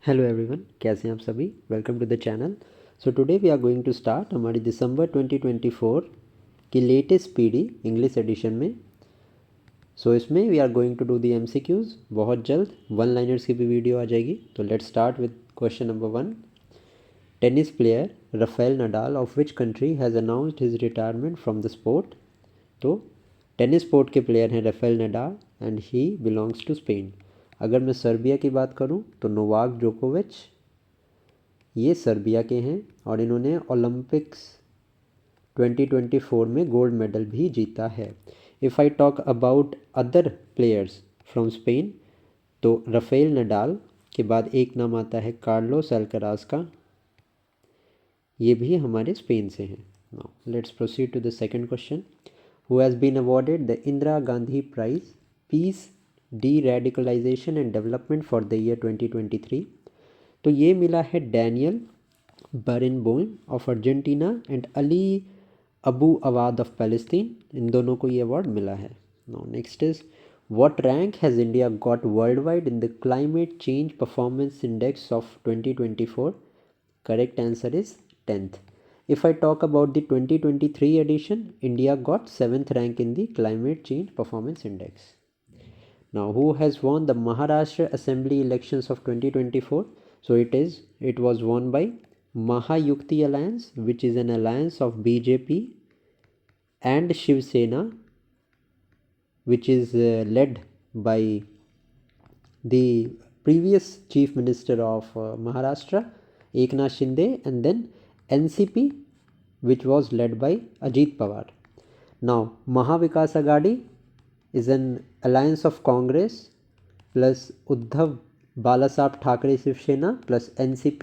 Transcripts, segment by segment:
Hello everyone, कैसे हैं आप सभी। Welcome to the channel. So today we are going to start हमारी दिसंबर 2024 की लेटेस्ट पीडी इंग्लिश एडिशन में। इसमें we are going to do the MCQs. बहुत जल्द वन लाइनर्स की भी वीडियो आ जाएगी। तो let's start with question number 1। Tennis player Rafael Nadal of which country has announced his retirement from the sport. तो टेनिस स्पोर्ट के player हैं Rafael Nadal and he belongs to Spain. अगर मैं सर्बिया की बात करूं तो नोवाक जोकोविच, ये सर्बिया के हैं और इन्होंने ओलंपिक्स 2024 में गोल्ड मेडल भी जीता है। If I talk about other players from Spain, तो राफेल नडाल के बाद एक नाम आता है कार्लोस अल्कराज का, ये भी हमारे स्पेन से हैं। Now let's proceed to the second question. Who has been awarded the Indira Gandhi prize peace deradicalization and development for the year 2023। तो ये मिला है Daniel Barenboim of Argentina and Ali Abu Awad of Palestine. इन दोनों को ये award मिला है। Now next is what rank has India got world wide in the climate change performance index of 2024। Correct answer is 10th. If I talk about the 2023 edition, India got 7th rank in the Climate Change Performance Index. Now, who has won the Maharashtra Assembly elections of 2024? So it was won by Mahayukti Alliance, which is an alliance of BJP and Shiv Sena, which is led by the previous chief minister of Maharashtra, Eknath Shinde, and then NCP, which was led by Ajit Pawar. Now, Mahavikas Aghadi is an alliance of Congress plus Uddhav Balasaheb Thackeray Shiv Sena plus NCP,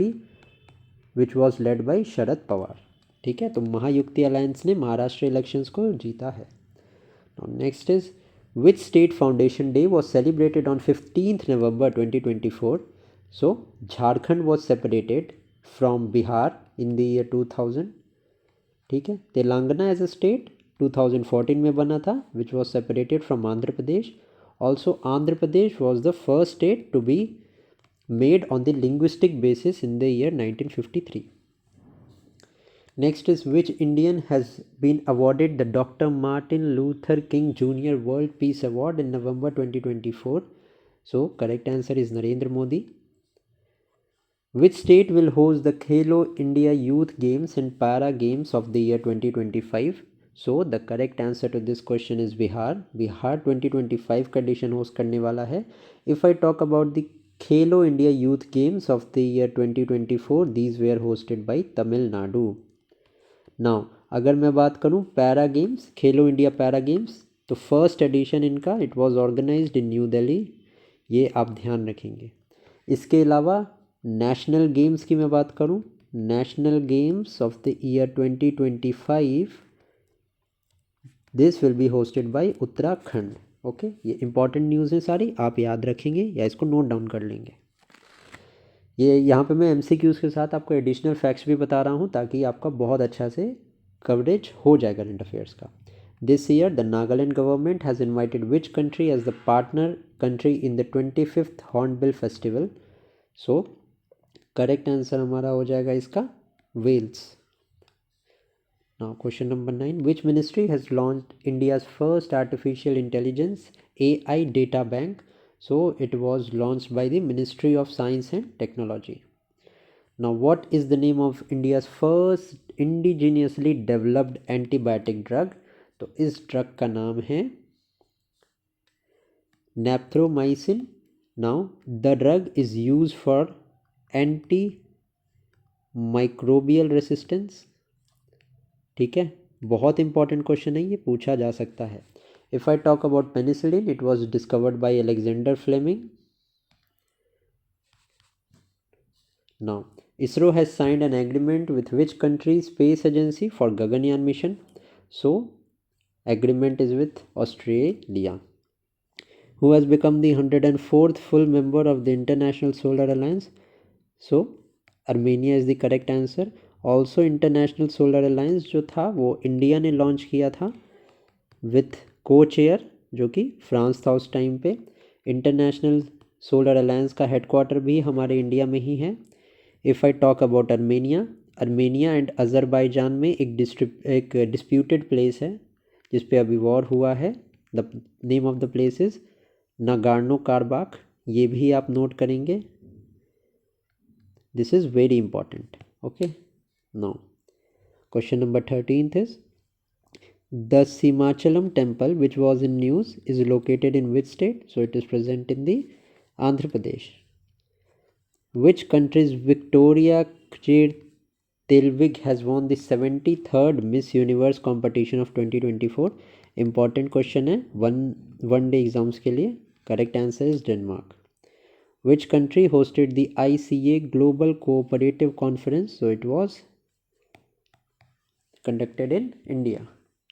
which was led by Sharad Pawar. ठीक है, तो महायुक्ति alliance ने Maharashtra elections को जीता है। Now next is which state foundation day was celebrated on 15th November 2024? So Jharkhand was separated from Bihar in the year 2000। ठीक है, Telangana as a state 2014 में बना था, which was separated from Andhra Pradesh. Also Andhra Pradesh was the first state to be made on the linguistic basis in the year 1953। Next is which Indian has been awarded the Dr. Martin Luther King Jr. World Peace Award in November 2024? So correct answer is Narendra Modi। Which state will host the Khelo India Youth Games and Para Games of the year 2025? So the correct answer to this question is Bihar। Bihar 2025 का addition host करने वाला है। If I talk about the Khelo India Youth Games of the year 2024, these were hosted by Tamil Nadu। Now अगर मैं बात करूं para games, Khelo India para games, तो first edition इनका it was organised in New Delhi, ये आप ध्यान रखेंगे। इसके अलावा नेशनल गेम्स की मैं बात करूं, national games of the year 2025 this will be hosted by Uttarakhand. Okay, ये इंपॉर्टेंट न्यूज़ हैं सारी, आप याद रखेंगे या इसको नोट डाउन कर लेंगे। ये यहाँ पे मैं एमसीक्यूज़ के साथ आपको एडिशनल फैक्ट्स भी बता रहा हूँ ताकि आपका बहुत अच्छा से कवरेज हो जाए करंट अफेयर्स का। This year the Nagaland government has invited which country as the partner country in the 25th Hornbill festival. So correct answer हमारा हो जाएगा इसका Wales. Now question number 9, which ministry has launched India's first artificial intelligence AI data bank? So it was launched by the Ministry of Science and Technology. Now what is the name of India's first indigenously developed antibiotic drug? तो इस drug का नाम है नेप्थ्रोमाइसिन। Now the drug is used for antimicrobial resistance। ठीक है, बहुत important question है, ये पूछा जा सकता है। If I talk about penicillin, it was discovered by Alexander Fleming। Now, ISRO has signed an agreement with which country's space agency for Gaganyaan mission? So, agreement is with Australia. Who has become the 104th full member of the International Solar Alliance? So, Armenia is the correct answer। Also, International Solar Alliance जो था वो India ने launch किया था with को chair जो कि France था उस टाइम पे। इंटरनेशनल सोलर अलायंस का हेडक्वार्टर भी हमारे इंडिया में ही है। If I talk about Armenia and Azerbaijan में एक डिस्प्यूटेड प्लेस है जिस पे अभी वॉर हुआ है। The name of the place is Nagorno Karabakh, ये भी आप नोट करेंगे। This is very important. Okay, now question number 13 is the Simachalam temple, which was in news, is located in which state? So it is present in the Andhra Pradesh. Which country's Victoria Tilvig has won the 73rd Miss Universe competition of 2024? Important question है one day exams के लिए. Correct answer is Denmark. Which country hosted the ICA Global Cooperative Conference? So it was conducted in India.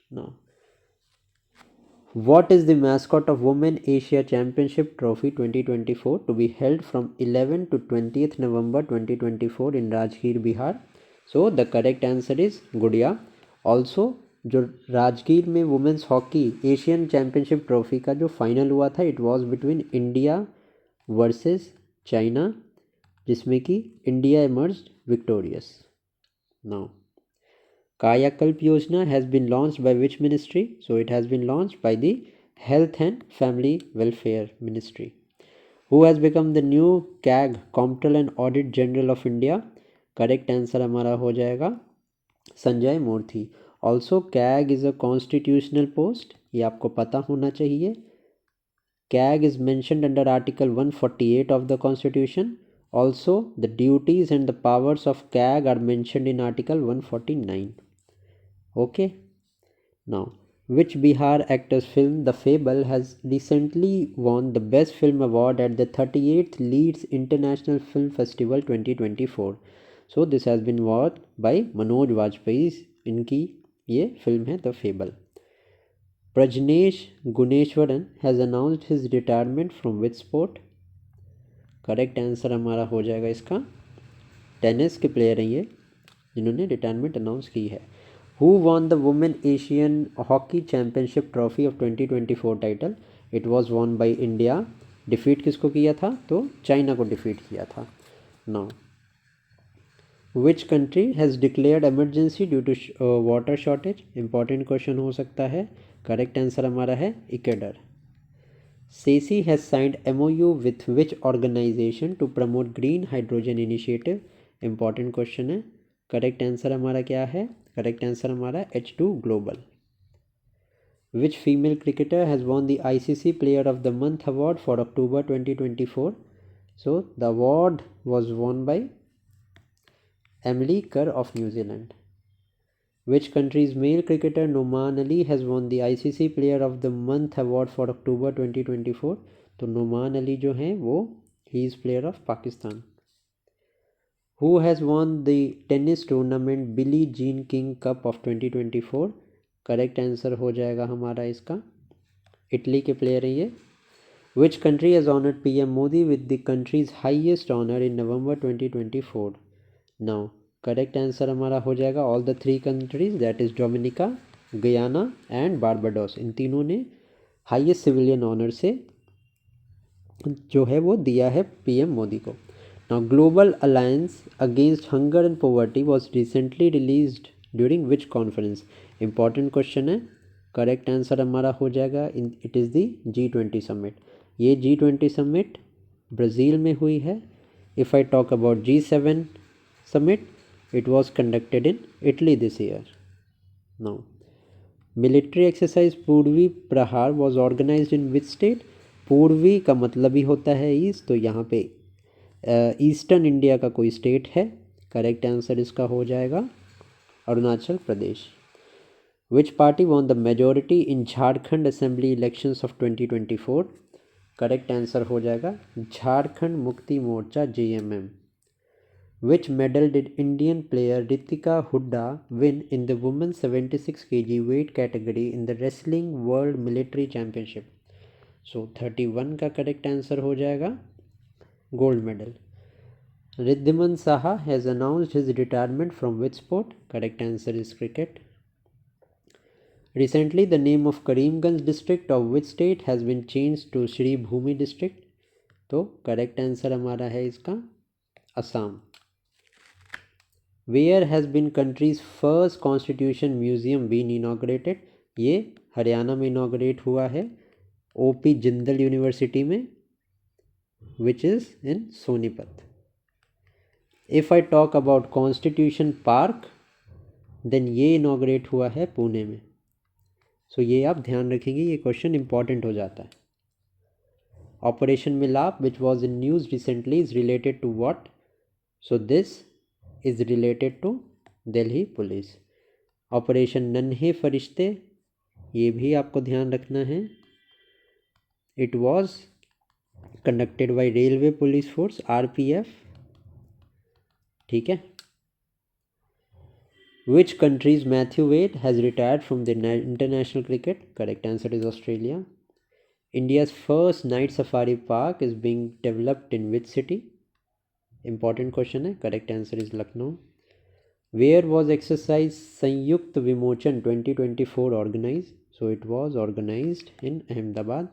Now, what is the mascot of Women Asia Championship Trophy 2024 to be held from 11 to 20th November 2024 in Rajgir, Bihar? So the correct answer is गुड़िया. Also जो राजगीर में women's hockey Asian championship trophy का जो final हुआ था, it was between India versus China, जिसमें कि India emerged victorious. Now Kayakalp Yojana has been launched by which ministry? So it has been launched by the Health and Family Welfare Ministry. Who has become the new CAG Comptroller and Audit General of India? Correct answer हमारा हो जाएगा संजय मूर्ति. Also CAG is a constitutional post, ये आपको पता होना चाहिए. CAG is mentioned under Article 148 of the Constitution. Also the duties and the powers of CAG are mentioned in Article 149. Okay, now which Bihar actor's film The Fable has recently won the Best Film Award at the 38th Leeds International Film Festival 2024? So this has been won by Manoj Vajpayee. इनकी ये film है The Fable. Prajnesh Guneshwaran has announced his retirement from which sport? Correct answer हमारा हो जाएगा इसका tennis के player हैं ये जिन्होंने रिटायरमेंट अनाउंस की है. Who won the Women Asian Hockey Championship Trophy of 2024 title? It was won by India. Defeat किसको किया था? तो चाइना को डिफीट किया था. Now, which country has declared emergency due to water shortage? Important question हो सकता है. Correct answer हमारा है Ecuador. SECI has signed MOU with which organization to promote green hydrogen initiative? Important question है. Correct answer हमारा क्या है? Correct answer हमारा H2 global. Which female cricketer has won the ICC player of the month award for October 2024? So the award was won by Emily Kerr of New Zealand. Which country's male cricketer Noman Ali has won the ICC player of the month award for October 2024? तो नोमान अली जो हैं वो ही is player of Pakistan. Who has won the tennis tournament Billie Jean King Cup of 2024? Correct answer हो जाएगा हमारा इसका Italy के प्लेयर हैं ये. Which country has honored PM Modi with the country's highest honor in November 2024? Now correct answer हमारा हो जाएगा all the three countries, that is Dominica, Guyana and Barbados. इन तीनों ने हाईएस्ट सिविलियन ऑनर से जो है वो दिया है PM मोदी को. Now, Global Alliance Against Hunger and Poverty was recently released during which conference? Important question है. करेक्ट आंसर हमारा हो जाएगा it is the G20 summit. ये G20 समिट ब्राज़ील में हुई है. If I talk about G7 समिट, it was conducted in Italy this year. Now military exercise Purvi Prahar was organised in which state? पूर्वी का मतलब ही होता है ईस्ट, तो यहाँ पे ईस्टर्न इंडिया का कोई स्टेट है. करेक्ट आंसर इसका हो जाएगा Arunachal Pradesh. Which party won the majority in Jharkhand assembly elections of 2024? Correct answer हो जाएगा Jharkhand Mukti Morcha JMM. Which medal did Indian player Ritika Hooda win in the women 76 kg weight category in the wrestling world military championship? So 31 का correct answer हो जाएगा gold medal. Riddhiman Saha has announced his retirement from which sport? Correct answer is cricket. Recently, the name of Karimganj district of which state has been changed to Shri Bhumi district? तो correct answer हमारा है इसका Assam. Where has been country's first constitution museum been inaugurated, ये हरियाणा में inaugurate हुआ है OP Jindal university में, which is in Sonipat. If I talk about constitution park, then ये इनॉग्रेट हुआ है पुणे में। सो ये आप ध्यान रखेंगे, ये क्वेश्चन इंपॉर्टेंट हो जाता है। Operation Milap which was in news recently is related to what, so this is related to Delhi police. Operation Nanhe Farishte, ये भी आपको ध्यान रखना है, it was conducted by railway police force RPF, ठीक है। Which country's Matthew Wade has retired from the international cricket? Correct answer is Australia. India's first night safari park is being developed in which city? Important question है, correct answer is Lucknow. Where was exercise Sanyukt Vimochan 2024 organized? So it was organized in Ahmedabad.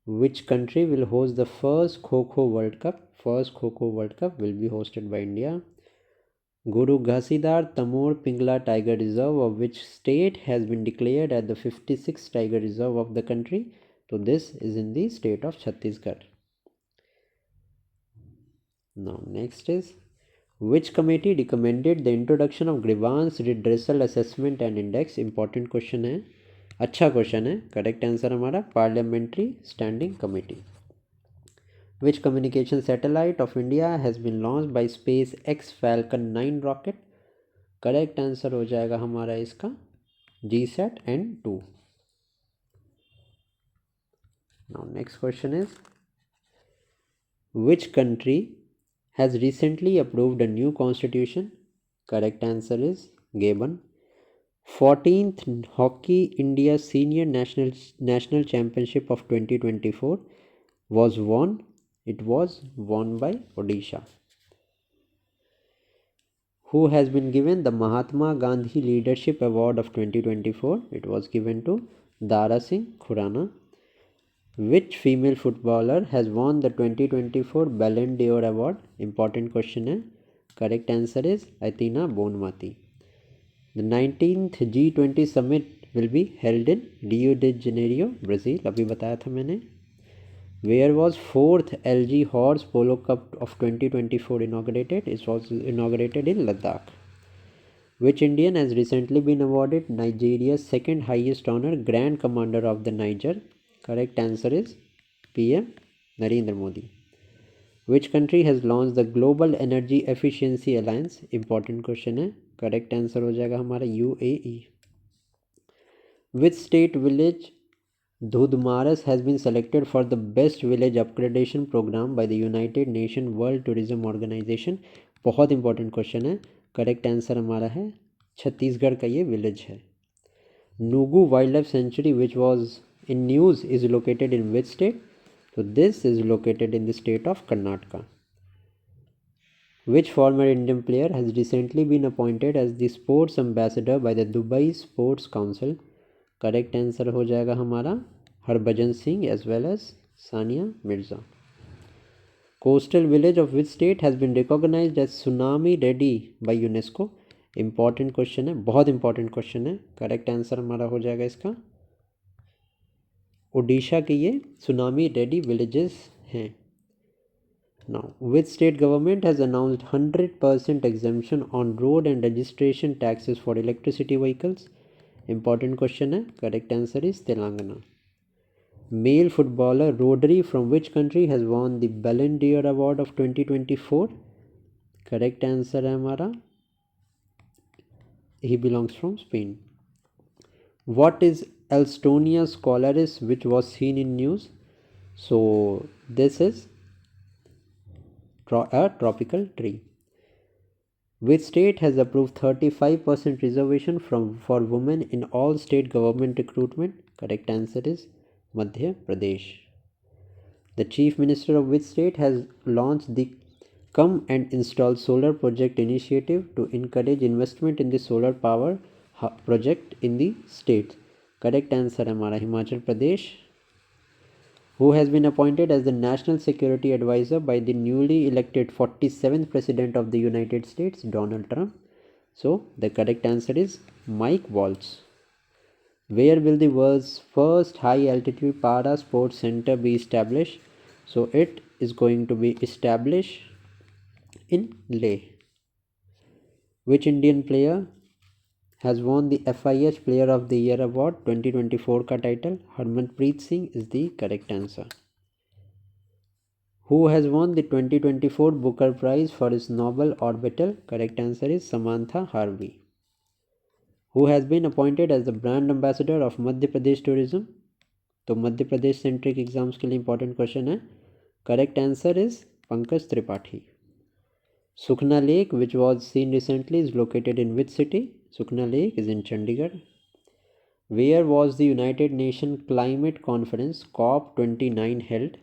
Which country will host the first Kho-Kho World Cup? First Kho-Kho World Cup will be hosted by India. Guru Ghasidhar Tamor Pingla Tiger Reserve of which state has been declared as the 56th Tiger Reserve of the country? So this is in the state of Chhattisgarh. Now next is, which committee recommended the introduction of grievance redressal assessment and index? Important question है, अच्छा question है। Correct answer हमारा parliamentary standing committee. Which communication satellite of India has been launched by SpaceX Falcon 9 rocket? Correct answer हो जाएगा हमारा इसका GSAT-N2। Now next question is, which country has recently approved a new constitution? Correct answer is Gabon. 14th Hockey India Senior National Championship of 2024 was won. It was won by Odisha. Who has been given the Mahatma Gandhi Leadership Award of 2024? It was given to Dara Singh Khurana. Which female footballer has won the 2024 Ballon d'Or award? Important question है, correct answer is Athena Bonmati. The 19th G20 summit will be held in Rio de Janeiro, Brazil, अभी बताया था मैंने। Where was 4th LG Horse Polo Cup of 2024 inaugurated? It was inaugurated in Ladakh. Which Indian has recently been awarded Nigeria's second highest honor, Grand Commander of the Niger? Correct answer is PM Narendra Modi. Which country has launched the Global Energy Efficiency Alliance? Important question है, correct answer हो जाएगा हमारा UAE. Which state village Dhudmaras has been selected for the best village upgradation program by the United Nations World Tourism Organization? बहुत important question है, correct answer हमारा है छत्तीसगढ़ का ये विलेज है। Nugu wildlife sanctuary which was in news is located in which state? So this is located in the state of Karnataka. Which former Indian player has recently been appointed as the sports ambassador by the Dubai Sports Council? Correct answer हो जाएगा हमारा Harbhajan Singh as well as Sania Mirza. Coastal village of which state has been recognised as tsunami ready by UNESCO? Important question है, बहुत important question है। Correct answer हमारा हो जाएगा इसका ओडिशा के ये सुनामी रेडी विलेजेस हैं। Now which state government has announced 100% exemption on road and registration taxes for electricity vehicles? Important question है, correct answer is Telangana. Male footballer Rodri from which country has won the Ballon d'Or award of 2024? Correct answer है हमारा he belongs from Spain. What is Alstonia scholaris which was seen in news? So this is a tropical tree. Which state has approved 35% reservation for women in all state government recruitment? Correct answer is Madhya Pradesh. The Chief Minister of which state has launched the Come and Install Solar Project initiative to encourage investment in the solar power project in the state? Correct answer है हमारा Himachal Pradesh. Who has been appointed as the National Security Advisor by the newly elected 47th President of the United States, Donald Trump? So, the correct answer is Mike Waltz. Where will the world's first high-altitude para sports center be established? So, it is going to be established in Leh. Which Indian player has won the FIH Player of the Year Award 2024 का title? Harmanpreet Singh is the correct answer. Who has won the 2024 Booker Prize for his novel Orbital? Correct answer is Samantha Harvey. Who has been appointed as the brand ambassador of Madhya Pradesh Tourism? तो Madhya Pradesh centric exams के लिए important question है. Correct answer is Pankaj Tripathi. Sukhna lake which was seen recently is located in which city? Sukhna lake is in Chandigarh. Where was the United Nation climate conference COP29 held?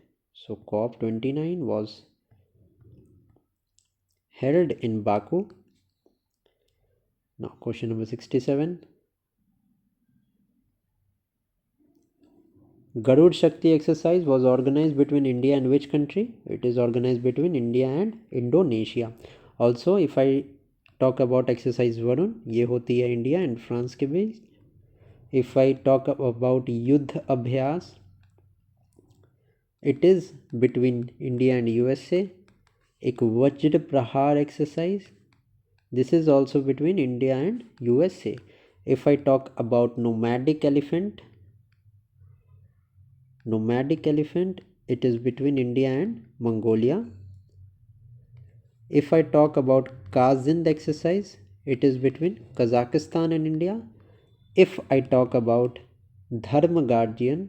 So COP29 was held in Baku. Now question number 67. Garud Shakti exercise was organized between India and which country? It is organized between India and Indonesia. Also, if I talk about exercise Varun, ये होती है India and France के बीच. If I talk about युद्ध अभ्यास, it is between India and USA. एक वज्र प्रहार exercise, this is also between India and USA. If I talk about nomadic elephant, it is between India and Mongolia. If I talk about Kazind exercise, it is between Kazakhstan and India. If I talk about Dharma Guardian,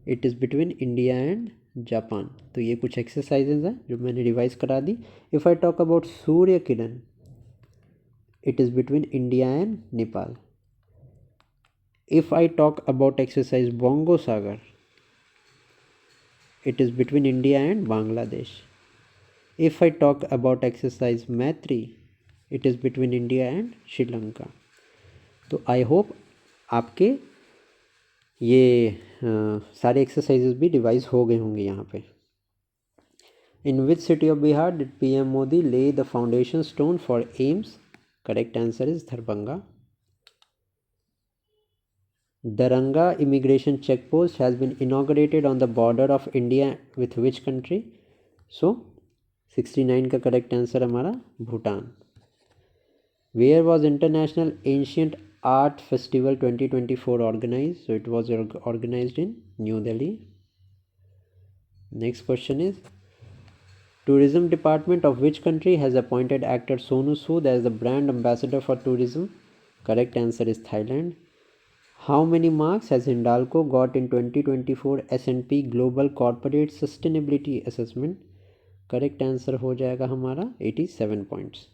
it is between India and Japan. तो ये कुछ exercises हैं जो मैंने revise करा दी. If I talk about Surya Kiran, it is between India and Nepal. If I talk about exercise Bongo Sagar, it is between India and Bangladesh. If I talk about exercise Maitri, it is between India and Sri Lanka. तो I hope आपके ये सारे exercises भी revise हो गए होंगे यहाँ पे. In which city of Bihar did PM Modi lay the foundation stone for AIIMS? Correct answer is Darbhanga. Daranga immigration checkpost has been inaugurated on the border of India with which country? So 69 का correct answer हमारा Bhutan. Where was International Ancient Art Festival 2024 organized? So it was organized in New Delhi. Next question is, Tourism Department of which country has appointed actor Sonu Sood as the brand ambassador for tourism? Correct answer is Thailand. How many marks has Hindalco got in 2024 S&P Global Corporate Sustainability Assessment? Correct answer हो जाएगा हमारा 87 points.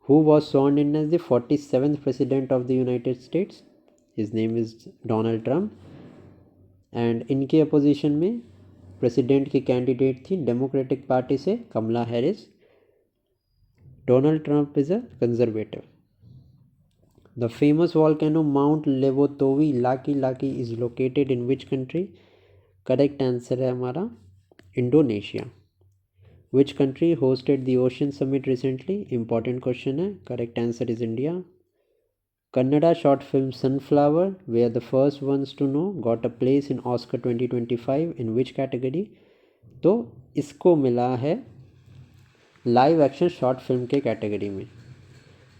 Who was sworn in as the 47th President of the United States? His name is Donald Trump. And इनके opposition में president की candidate थी democratic party से Kamala Harris. Donald Trump is a conservative. The famous volcano mount Lewotobi Laki is located in which country? Correct answer है हमारा Indonesia. Which country hosted the ocean summit recently? Important question है. Correct answer is India. Kannada short film Sunflower, were the first ones to know, got a place in Oscar 2025 in which category? तो इसको मिला है live action short film के category में.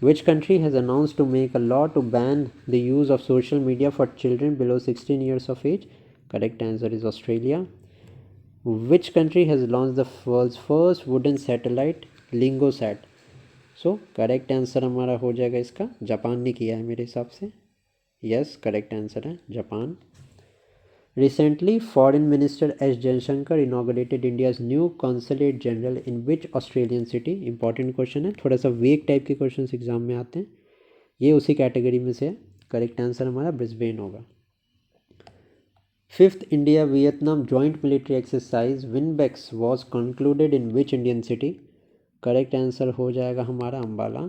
Which country has announced to make a law to ban the use of social media for children below 16 years of age? Correct answer is Australia. Which country has launched the world's first wooden satellite, LingoSat? So correct answer हमारा हो जाएगा इसका Japan ने किया है मेरे हिसाब से. यस करेक्ट आंसर है Japan. Recently foreign minister S Jaishankar inaugurated India's new consulate general in which Australian city? Important question है. थोड़ा सा वेग टाइप के क्वेश्चन एग्जाम में आते हैं. ये उसी कैटेगरी में से है. करेक्ट आंसर हमारा ब्रिस्बेन होगा. 5th India Vietnam joint military exercise VINBAX was concluded in which Indian city? Correct answer हो जाएगा हमारा Ambala.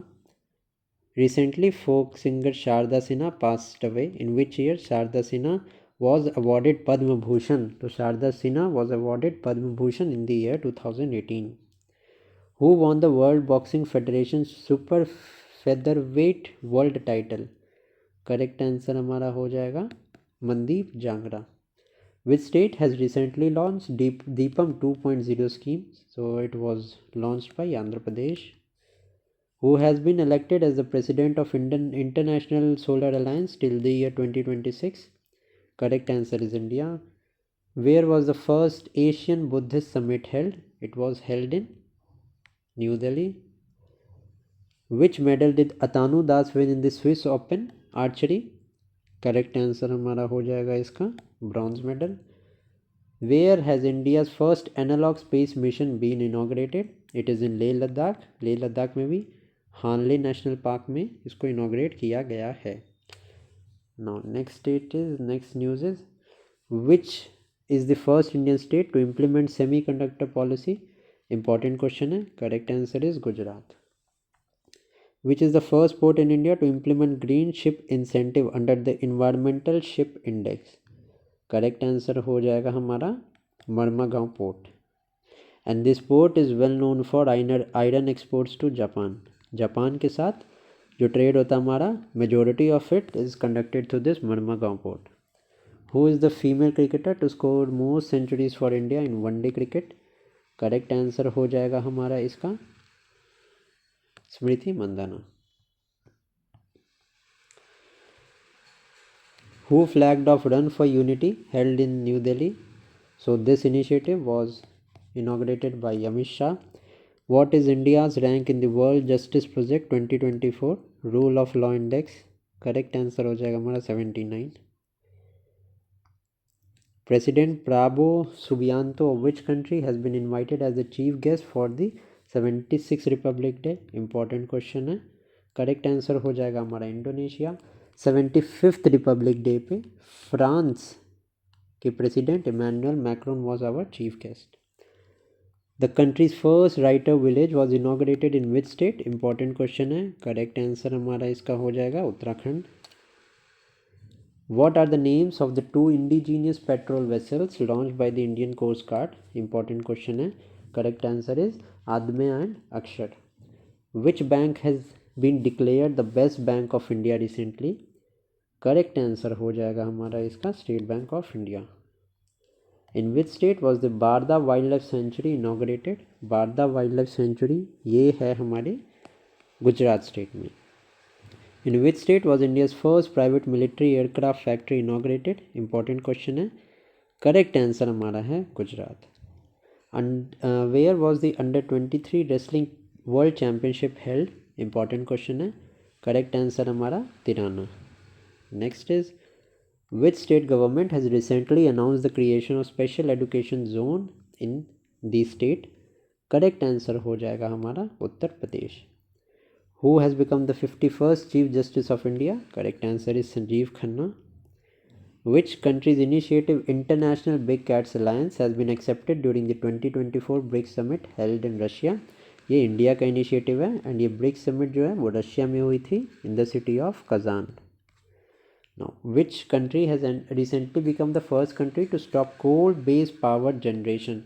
Recently folk singer Sharda Sinha passed away in which year? Sharda Sinha was awarded Padma Bhushan. So Sharda Sinha was awarded Padma Bhushan in the year 2018. Who won the World Boxing Federation Super Featherweight World Title? Correct answer हमारा हो जाएगा Mandeep Jangra. Which state has recently launched Deepam 2.0 scheme? So it was launched by Andhra Pradesh. Who has been elected as the president of Indian International Solar Alliance till the year 2026? Correct answer is India. Where was the first Asian Buddhist summit held? It was held in New Delhi. Which medal did Atanu Das win in the Swiss Open archery? Correct answer हमारा हो जाएगा इसका bronze medal. Where has India's first analogue space mission been inaugurated? It is in Leh Ladakh. Leh Ladakh में भी हानले national park में इसको inaugurate किया गया है. Now next news is which is the first Indian state to implement semiconductor policy? Important question है. Correct answer is Gujarat. Which is the first port in India to implement green ship incentive under the environmental ship index? Correct answer हो जाएगा हमारा मर्मागांव port. And this port is well known for iron exports to Japan. Japan के साथ जो trade होता हमारा majority of it is conducted through this मर्मागांव port. Who is the female cricketer to score most centuries for India in one day cricket? Correct answer हो जाएगा हमारा इसका स्मृति Mandanna. Who flagged off Run for Unity held in New Delhi? So this initiative was inaugurated by Amit Shah. What is India's rank in the World Justice Project 2024 Rule of Law Index? Correct answer हो जाएगा हमारा 79. President Prabo Subianto of which country has been invited as the chief guest for the 76th Republic Day? Important question है. Correct answer हो जाएगा हमारा Indonesia. 75th republic day पे France के president Emmanuel Macron was our chief guest. The country's first writer village was inaugurated in which state? Important question है. Correct answer हमारा इसका हो जाएगा Uttarakhand. What are the names of the two indigenous petrol vessels launched by the Indian Coast Guard? Important question है. Correct answer is Admaya and Akshar. Which bank has been declared the best bank of India recently? Correct answer हो जाएगा हमारा इसका State Bank of India. In which state was the Barda Wildlife Sanctuary inaugurated? Barda Wildlife Sanctuary ये है हमारे Gujarat state में. In which state was India's first private military aircraft factory inaugurated? Important question है. Correct answer हमारा है Gujarat. And where was the under-23 wrestling world championship held? Important question है. Correct answer हमारा Tirana. Next is which state government has recently announced the creation of special education zone in the state? Correct answer हो जाएगा हमारा Uttar Pradesh. Who has become the 51st Chief Justice of India? Correct answer is Sanjeev Khanna. Which country's initiative International Big Cats Alliance has been accepted during the 2024 BRICS Summit held in Russia? ये India का initiative है and ये BRICS summit जो है वो Russia में हुई थी in the city of Kazan. Now, which country has recently become the first country to stop coal-based power generation?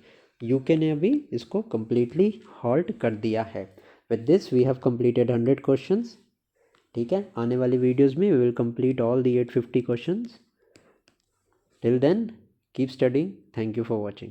UK ने अभी इसको completely halt कर दिया है. With this we have completed 100 questions. ठीक है, आने वाली वीडियोस में we will complete all the 850 questions. Till then, keep studying. Thank you for watching.